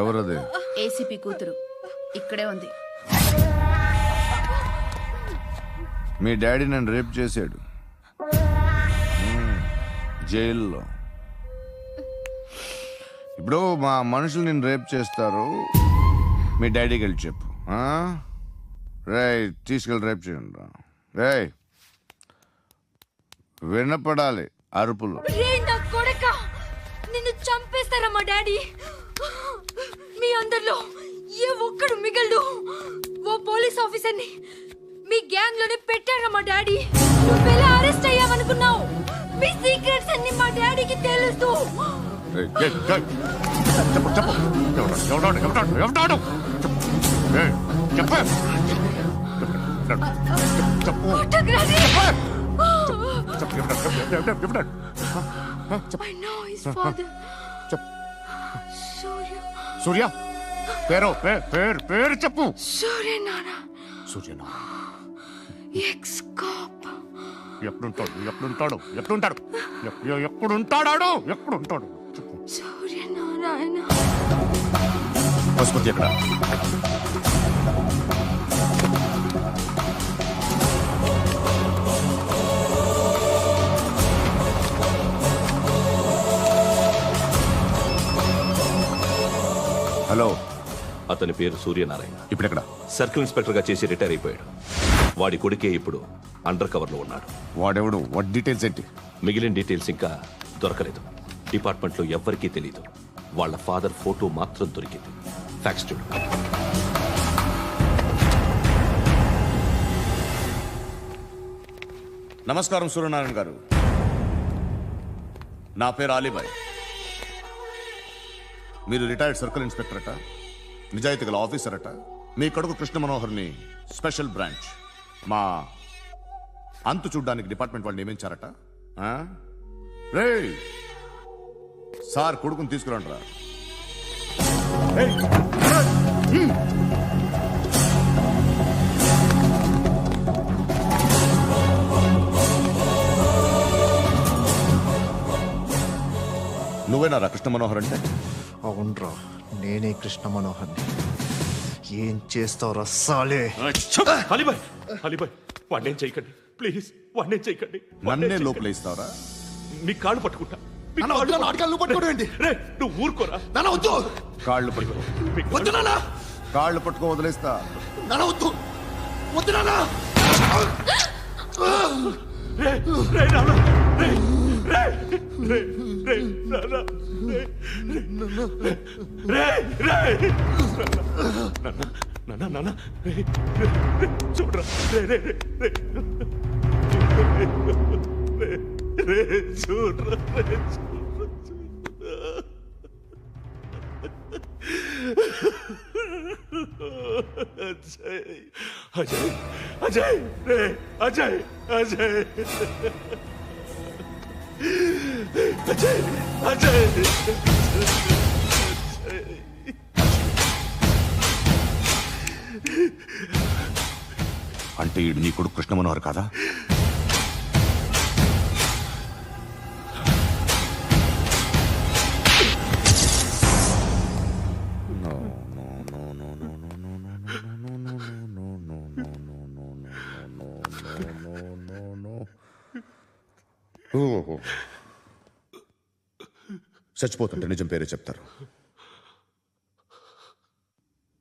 ఎవరది? ఏసీపీ కూతురు ఇక్కడే ఉంది. మీ డాడీ నన్ను రేప్ చేశాడు జైల్లో. ఇప్పుడు మా మనుషులు నేను రేప్ చేస్తారు, మీ డాడీకి వెళ్ళి చెప్పు. రేయ్ తీసుకెళ్ళి రేప్ చేయండి. రేయ్ వినపడాలి అరుపులు. నిన్ను చంపేస్తారా మా డాడీ? మీ అందరిలో ఏ ఒక్కడు మిగలడు. ఓ పోలీస్ ఆఫీసర్ని మీ గ్యాంగ్ లోనే పెట్టారా మా డాడీ? నువ్వెలా అరెస్ట్ అయ్యావనుకున్నావు? మీ సీక్రెట్స్ అన్ని మా డాడీకి తెలుసు. సూర్య పేరు పేరు చెప్పు. సూర్యనారాయణ. Suryanarayana ex cop. ఎప్పుడుంటాడు సూర్యనారాయణ. పశుపతి ఎక్కడ? హలో, అతని పేరు సూర్యనారాయణ. ఇప్పుడెక్కడ? సర్కిల్ ఇన్స్పెక్టర్ గా చేసి రిటైర్ అయిపోయాడు. వాడి కొడుకే ఇప్పుడు అండర్ కవర్ లో ఉన్నాడు. వాడెవడు? వాట్ డీటెయిల్స్ ఏంటి? మిగిలిన డీటెయిల్స్ ఇంకా దొరకలేదు. డిపార్ట్మెంట్ లో ఎవ్వరికీ తెలియదు. వాళ్ళ ఫాదర్ ఫోటో మాత్రం దొరికింది. ఫ్యాక్స్ చూడు. నమస్కారం సూర్యనారాయణ గారు. నా పేరు అలీబాయ్. మీరు రిటైర్డ్ సర్కిల్ ఇన్స్పెక్టర్ అట, నిజాయితీ గల ఆఫీసర్ అట. మీ కొడుకు కృష్ణ మనోహర్ని స్పెషల్ బ్రాంచ్ మా అంతు చూడ్డానికి డిపార్ట్మెంట్ వాళ్ళు నియమించారట. రే సార్ కొడుకుని తీసుకురండి రా. నువ్వేనారా కృష్ణ మనోహర్ అంటే? అవునరా, నేనే కృష్ణ మనోహర్ని. ఏం చేస్తావురా సాలే? అలీబాయ్, వాడినేం చేయకండి ప్లీజ్, వాడినేం చేయకండి. నన్నే లోపల ఇస్తావరా? మీ కాళ్ళు పట్టుకుంటా. నువ్వు ఊరుకోరా. కాళ్ళు పట్టుకో. కాళ్ళు పట్టుకో వదిలేస్తా. చూడరా చూడరా. అజయ్ అజయ్ అజయ్ అజయ్ అజయ్ అజయ్. అంటే ఈడు నీ కొడుకు కృష్ణ మనోహర్ కాదా? చచ్చిపోతుంటే నిజం పేరే చెప్తారు.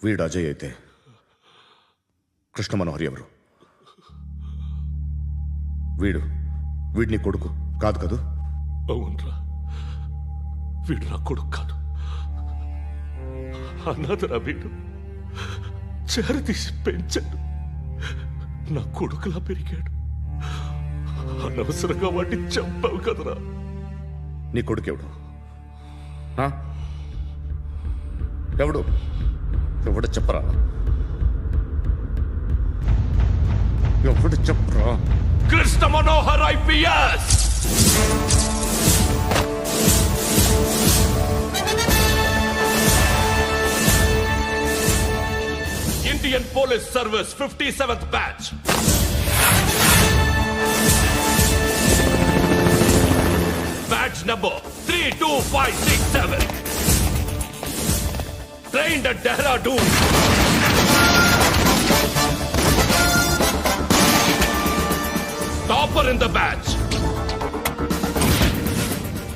వీడు అజయ్ అయితే కృష్ణ మనోహర్ ఎవరు? వీడిని కొడుకు కాదు కదూ? అవునరా, వీడు నా కొడుకు కాదు. అనాథరా వీడు. చేరతీసి పెంచాడు. నా కొడుకులా పెరిగాడు. అనవసరంగా వాడిని చంపావు కదరా. నీ కొడుకెవడు? ఎవడు? ఎవడు చెప్పరా? ఎవడు చెప్పరా? Krishna Manohar IPS. Indian police service 57th batch. 2567. Trained at Dehradun. Topper in the batch.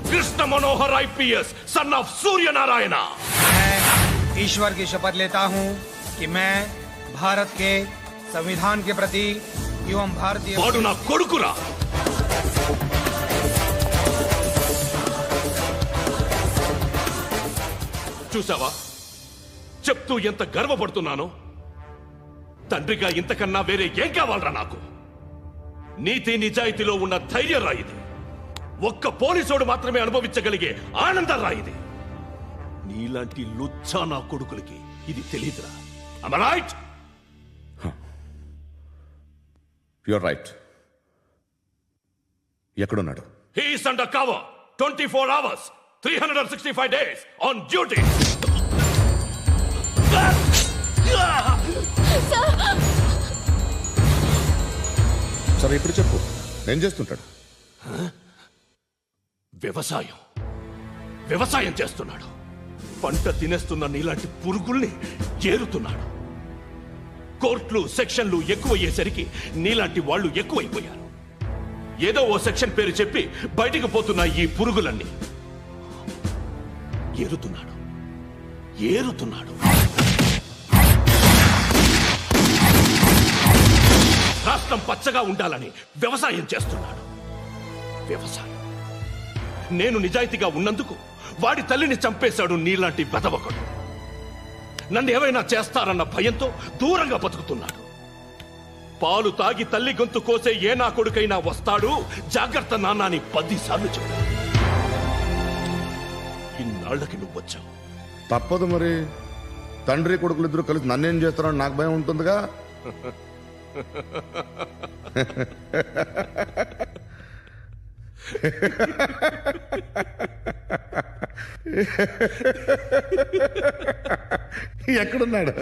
Krishna Manohar IPS, son of Surya Narayana. मैं ईश्वर की शपथ लेता हूं कि मैं भारत के संविधान के प्रति एवं भारतीय వాడు నా కొడుకురా. చూసావా, చెప్తూ ఎంత గర్వపడుతున్నానో. తండ్రిగా ఇంతకన్నా వేరే ఏం కావాలరా నాకు? నీతి నిజాయితీలో ఉన్న ధైర్యం రా ఇది. ఒక్క పోలీసోడు మాత్రమే అనుభవించగలిగే ఆనందం రా ఇది. నీలాంటి లుచ్చా నా కొడుకులకి ఇది తెలియదురా. Am I right? You're right. ఎక్కడున్నాడు? He is under cover 24 hours 365 days on duty. సరే ఇప్పుడు చెప్పు, ఏం చేస్తుంటాడు? వ్యవసాయం చేస్తున్నాడు. పంట తినేస్తున్న నీలాంటి పురుగుల్ని ఏరుతున్నాడు. కోర్టులు సెక్షన్లు ఎక్కువయ్యేసరికి నీలాంటి వాళ్ళు ఎక్కువైపోయారు. ఏదో ఓ సెక్షన్ పేరు చెప్పి బయటికి పోతున్న ఈ పురుగులన్నీ ఏరుతున్నాడు. రాష్ట్రం పచ్చగా ఉండాలని వ్యవసాయం చేస్తున్నాడు. నేను నిజాయితీగా ఉన్నందుకు వాడి తల్లిని చంపేశాడు నీలాంటి బెదవకుడు. నన్ను ఏమైనా చేస్తారన్న భయంతో దూరంగా బతుకుతున్నాడు. పాలు తాగి తల్లి గొంతు కోసే ఏ నా కొడుకైనా వస్తాడు, జాగ్రత్త నాన్న అని 10 సార్లు చెప్పాడు. ఇన్నాళ్ళకి నువ్వు వచ్చావు. తప్పదు మరి. తండ్రి కొడుకులు ఇద్దరు కలిసి నన్నేం చేస్తారని నాకు భయం ఉంటుందిగా. ఎక్కడున్నాడు?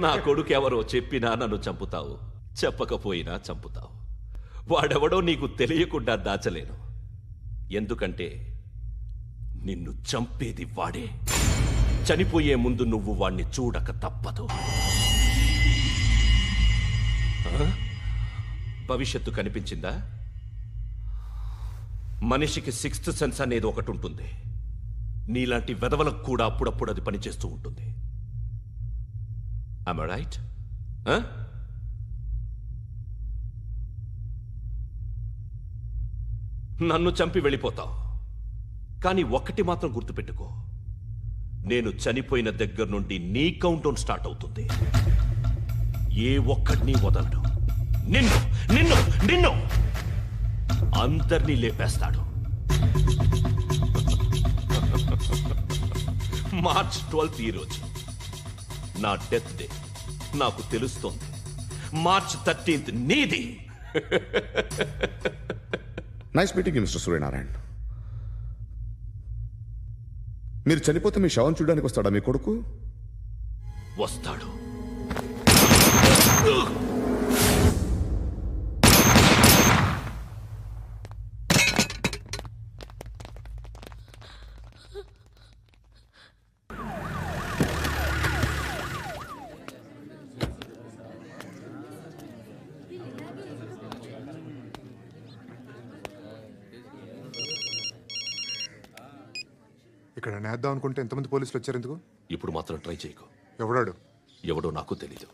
నా కొడుకు ఎవరో చెప్పినా నన్ను చంపుతావు, చెప్పకపోయినా చంపుతావు. వాడెవడో నీకు తెలియకుండా దాచలేను. ఎందుకంటే నిన్ను చంపేది వాడే. చనిపోయే ముందు నువ్వు వాణ్ణి చూడక తప్పదు. భవిష్యత్తు కనిపించిందా? మనిషికి 6th సెన్స్ అనేది ఒకటి ఉంటుంది. నీలాంటి వెధవలకు కూడా అప్పుడప్పుడు అది పనిచేస్తూ ఉంటుంది. Am I right? నన్ను చంపి వెళ్ళిపోతావు. కానీ ఒక్కటి మాత్రం గుర్తుపెట్టుకో, నేను చనిపోయిన దగ్గర నుండి నీ కౌంటౌన్ స్టార్ట్ అవుతుంది. ఏ ఒక్కడిని వదలడు. నిన్ను నిన్ను నిన్ను అందరినీ లేపేస్తాడు. మార్చ్ 12th ఈ రోజు నా డెత్ డే. నాకు తెలుస్తోంది. మార్చ్ 13th నీది. Nice meeting mister Suryanarayana. మీరు చనిపోతే మీ శవం చూడడానికి వస్తాడా మీ కొడుకు? వస్తాడు. ఇక్కడ నేద్దాం అనుకుంటే ఎంతమంది పోలీసులు వచ్చారు ఎందుకు? ఇప్పుడు మాత్రం ట్రై చేయకు. ఎవడాడు? ఎవడో నాకు తెలీదు.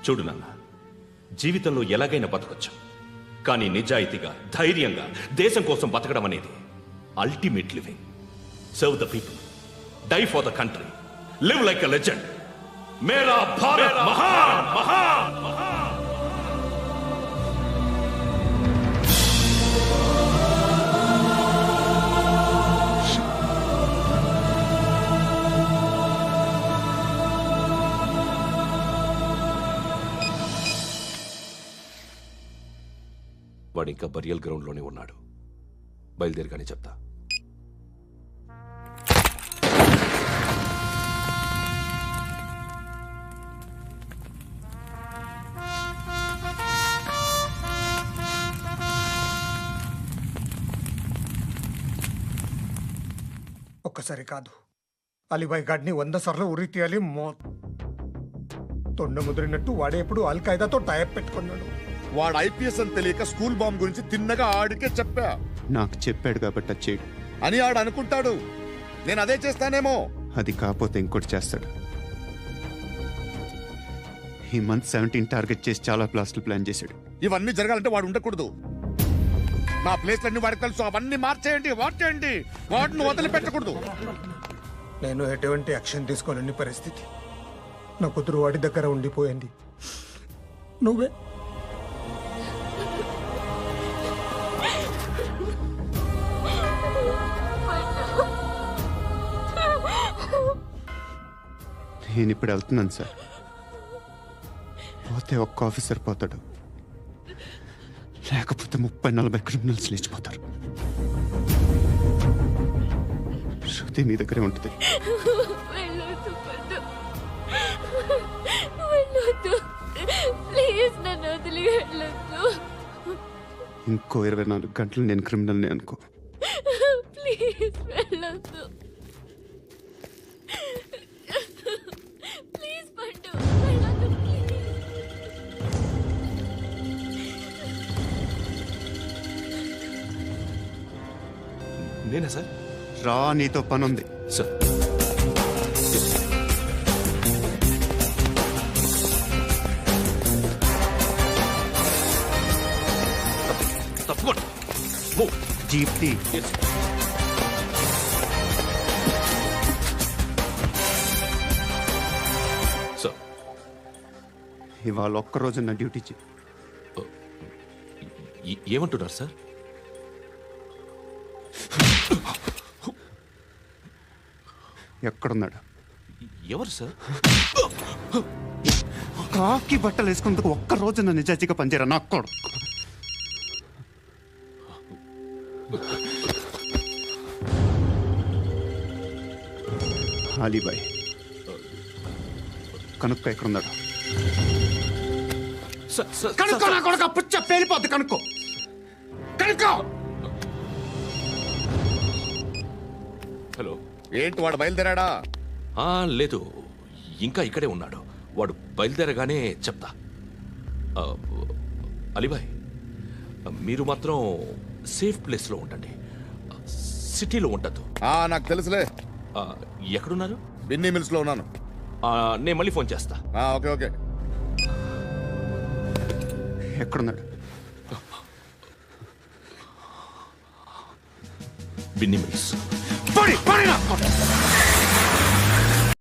చూడు నాన్న, జీవితంలో ఎలాగైనా బతకొచ్చు, కానీ నిజాయితీగా ధైర్యంగా దేశం కోసం బతకడం అనేది ultimate living. Serve the people, die for the country, live like a legend. మేరా భారత్ మహాన్ మహాన్ మహాన్. వాడు ఇంకా బరియల్ గ్రౌండ్లోనే ఉన్నాడు. బయలుదేరగానే చెప్తా. ఒక్కసారి కాదు, అలీబాయ్ గాడిని 100 సార్లు ఉరి తీయాలి. తొండ ముదిరినట్టు వాడే ఎప్పుడు అల్ ఖైదాతో టైప్ పెట్టుకున్నాడు. వాడు ఐపీఎస్ అని తెలియక స్కూల్ బాంబ్ గురించి తిన్నగా ఆడికే చెప్పా నాకు చెప్పాడు కాబట్టి అది చేయడు అని ఆడు అనుకుంటాడు. నేను అదే చేస్తానేమో. అది కాకపోతే ఇంకోటి చేస్తాడు. ఈ మంత్ 17 టార్గెట్ చేసి చాలా బ్లాస్ట్లు ప్లాన్ చేశాడు. ఇవన్నీ జరగాలంటే వాడు ఉండకూడదు. నా ప్లేస్లన్నీ వాడికి తెలుసు. అవన్నీ మార్చేయండి, వాటేయండి. వాటిని వదిలిపెట్టకూడదు. నేను ఎటువంటి యాక్షన్ తీసుకోలేని పరిస్థితి. నా కూతురు వాడి దగ్గర ఉండిపోయింది. నువ్వే నేను ఇప్పుడు వెళ్తున్నాను సార్. పోతే ఒక్క ఆఫీసర్ పోతాడు, లేకపోతే 30-40 క్రిమినల్స్ లేచిపోతారు. శృతి మీ దగ్గరే ఉంటుంది. వెళ్ళొద్దు పద్దు. వెళ్ళొద్దు ప్లీజ్, నన్ను వదిలి వెళ్ళొద్దు. ఇంకో 24 గంటలు నేను క్రిమినల్ని అనుకో. ప్లీజ్ వెళ్ళొద్దు. ప్లీజ్ పట్టు, వెళ్ళొద్దు ప్లీజ్. నేనా సార్? రా, నీతో పని ఉంది. సార్, తప్పకుండా. Jeep tea. సార్, ఇవాళ ఒక్కరోజు నా డ్యూటీ చేయి. ఏమంటున్నారు సార్? ఎక్కడున్నాడు? ఎవరు సార్? కాకి బట్టలు వేసుకున్నందుకు ఒక్కరోజు నా నిజాయితీగా పనిచేయరా నాకు కూడా. అలీబాయ్ కనుక్కో ఎక్కడున్నాడు. కనుక్కో నా కొడుకు, పుచ్చ పేలిపోద్ది. కనుక్కో కనుక్కో. హలో, ఏంటి వాడు బయలుదేరాడా? లేదు, ఇంకా ఇక్కడే ఉన్నాడు. వాడు బయలుదేరగానే చెప్తా. అలీబాయ్, మీరు మాత్రం సేఫ్ ప్లేస్లో ఉండండి, సిటీలో ఉండద్దు. నాకు తెలుసులే. ఎక్కడున్నారు? బిన్నీ మిల్స్ లో ఉన్నాను. నేను మళ్ళీ ఫోన్ చేస్తా. Okay okay. ఎక్కడున్నాడు? బిన్నీ మిల్స్. పడి పడి నా